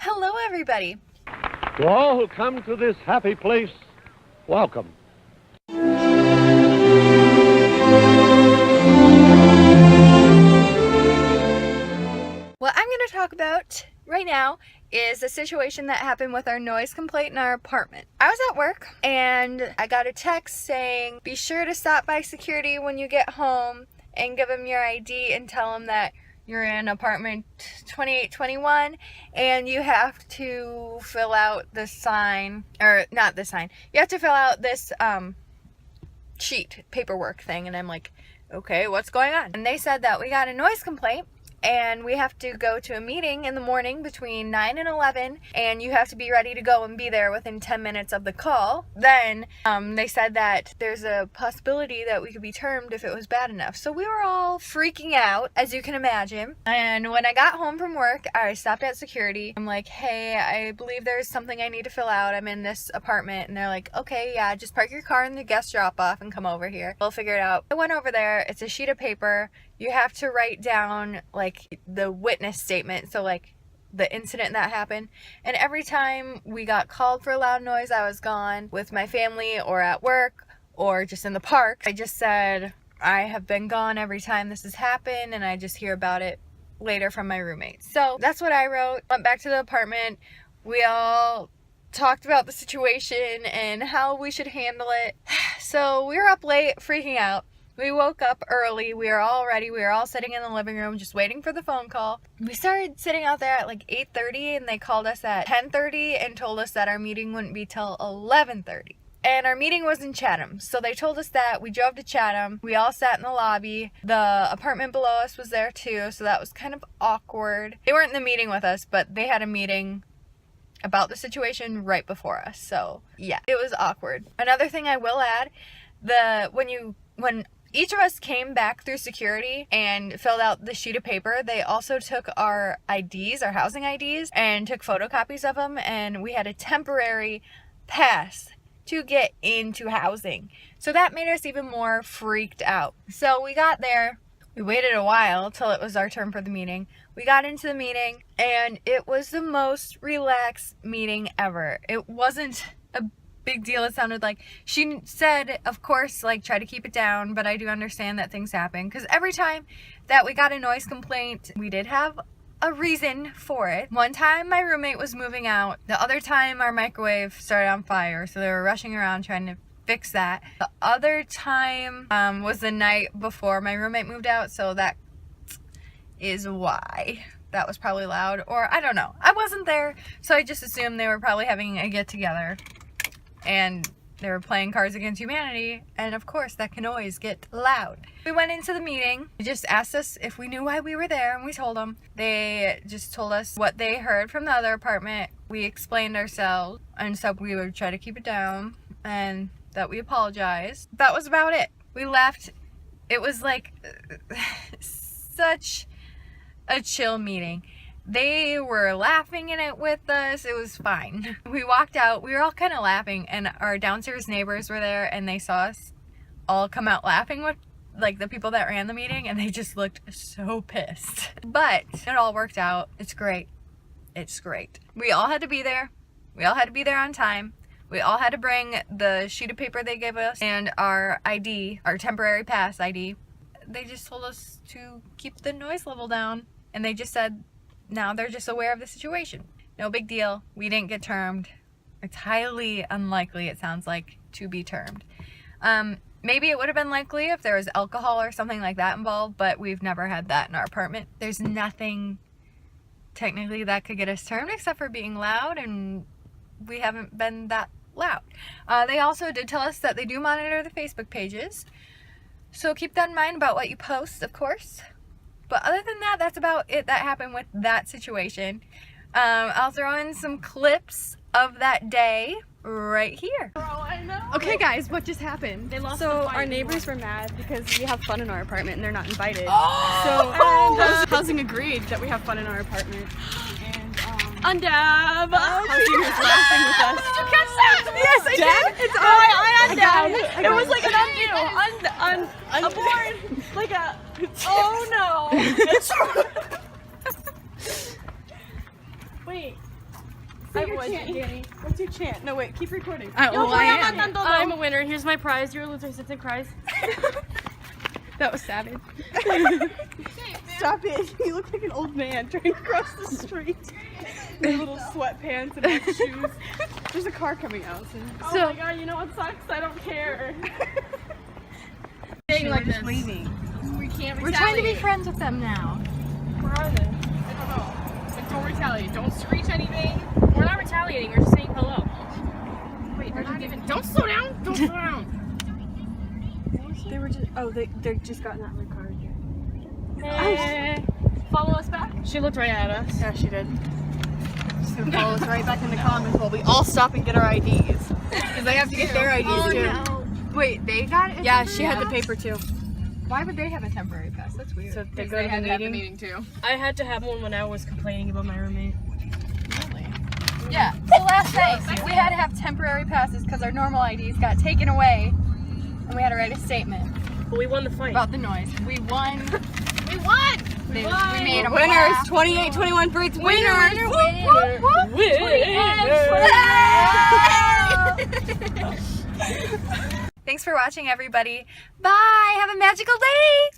Hello, everybody. To all who come to this happy place, welcome. What I'm going to talk about right now is a situation that happened with our noise complaint in our apartment. I was at work and I got a text saying, be sure to stop by security when you get home and give them your ID and tell them that you're in apartment 2821 and you have to fill out the sign, or not the sign, you have to fill out this sheet, paperwork thing. And I'm like, okay, what's going on? And they said that we got a noise complaint and we have to go to a meeting in the morning between 9 and 11, and you have to be ready to go and be there within 10 minutes of the call. Then they said that there's a possibility that we could be termed if it was bad enough. So we were all freaking out, as you can imagine. And when I got home from work, I stopped at security. I'm like, hey, I believe there's something I need to fill out. I'm in this apartment. And they're like, okay, yeah, just park your car in the guest drop-off and come over here. We'll figure it out. I went over there. It's a sheet of paper. You have to write down like the witness statement, so like the incident that happened. And every time we got called for a loud noise, I was gone with my family or at work or just in the park. I just said, I have been gone every time this has happened, and I just hear about it later from my roommates. So that's what I wrote. Went back to the apartment. We all talked about the situation and how we should handle it. So we were up late freaking out. We woke up early. We were all ready. We were all sitting in the living room just waiting for the phone call. We started sitting out there at like 8:30, and they called us at 10:30 and told us that our meeting wouldn't be till 11:30. And our meeting was in Chatham. So they told us that. We drove to Chatham. We all sat in the lobby. The apartment below us was there too, so that was kind of awkward. They weren't in the meeting with us, but they had a meeting about the situation right before us. So yeah, it was awkward. Another thing I will add, when each of us came back through security and filled out the sheet of paper, they also took our IDs, our housing IDs, and took photocopies of them, and we had a temporary pass to get into housing. So that made us even more freaked out. So we got there. We waited a while till it was our turn for the meeting. We got into the meeting, and it was the most relaxed meeting ever. It wasn't a big deal. It sounded like she said, of course, like, try to keep it down, but I do understand that things happen, because every time that we got a noise complaint, we did have a reason for it. One time my roommate was moving out. The other time our microwave started on fire, so they were rushing around trying to fix that. The other time was the night before my roommate moved out, so that is why that was probably loud. Or I don't know, I wasn't there, so I just assumed they were probably having a get together and they were playing Cards Against Humanity, and of course that can always get loud. We went into the meeting. They just asked us if we knew why we were there, and we told them. They just told us what they heard from the other apartment. We explained ourselves and said we would try to keep it down and that we apologized. That was about it. We left. It was like such a chill meeting. They were laughing in it with us. It was fine. We walked out. We were all kind of laughing, and our downstairs neighbors were there, and they saw us all come out laughing with like the people that ran the meeting, and they just looked so pissed. But it all worked out. It's great. It's great. We all had to be there. We all had to be there on time. We all had to bring the sheet of paper they gave us and our ID, our temporary pass ID. They just told us to keep the noise level down, and they just said, now they're just aware of the situation. No big deal. We didn't get termed. It's highly unlikely, it sounds like, to be termed. Maybe it would have been likely if there was alcohol or something like that involved, but we've never had that in our apartment. There's nothing technically that could get us termed except for being loud, and we haven't been that loud. They also did tell us that they do monitor the Facebook pages, so keep that in mind about what you post, of course. But other than that, that's about it that happened with that situation. I'll throw in some clips of that day right here. Okay guys, what just happened? So our neighbors were mad because we have fun in our apartment and they're not invited. So housing agreed that we have fun in our apartment. And Undab! Housing was laughing with us. Did you catch that? Yes, I did. It's I Undab. It was like an undo. Aboard. Like a. Oh no. Wait. Say your chant, Danny. What's your chant? No, wait, keep recording. I'm a winner. Here's my prize. You're a loser. Sit prize. That was savage. Stop it. You look like an old man trying to cross the street. In little sweatpants and black shoes. There's a car coming out. Oh my god, you know what sucks? I don't care. Saying like this. Leaving. We can't retaliate. We're trying to be friends with them now. Where are they? I don't know. But don't retaliate. Don't screech anything. We're not retaliating. We're just saying hello. Wait, they're not even. Don't slow down. Don't slow down. They were just. Oh, they just gotten out of their car again. Hey. Follow us back. She looked right at us. Yeah, she did. She's gonna follow us right back in the commons while we all stop and get our IDs. Because they have to get their IDs too. No. Wait, they got it? Yeah, she had the paper too. Why would they have a temporary pass? That's weird. So they Because go they to had the to have the meeting. meeting too. I had to have one when I was complaining about my roommate. Yeah. So last night we had to have temporary passes because our normal IDs got taken away, and we had to write a statement But we won the fight. about the noise. We won. We won! We made them Winners, laugh. 28-21 Brits, winners! Thanks for watching, everybody. Bye. Have a magical day.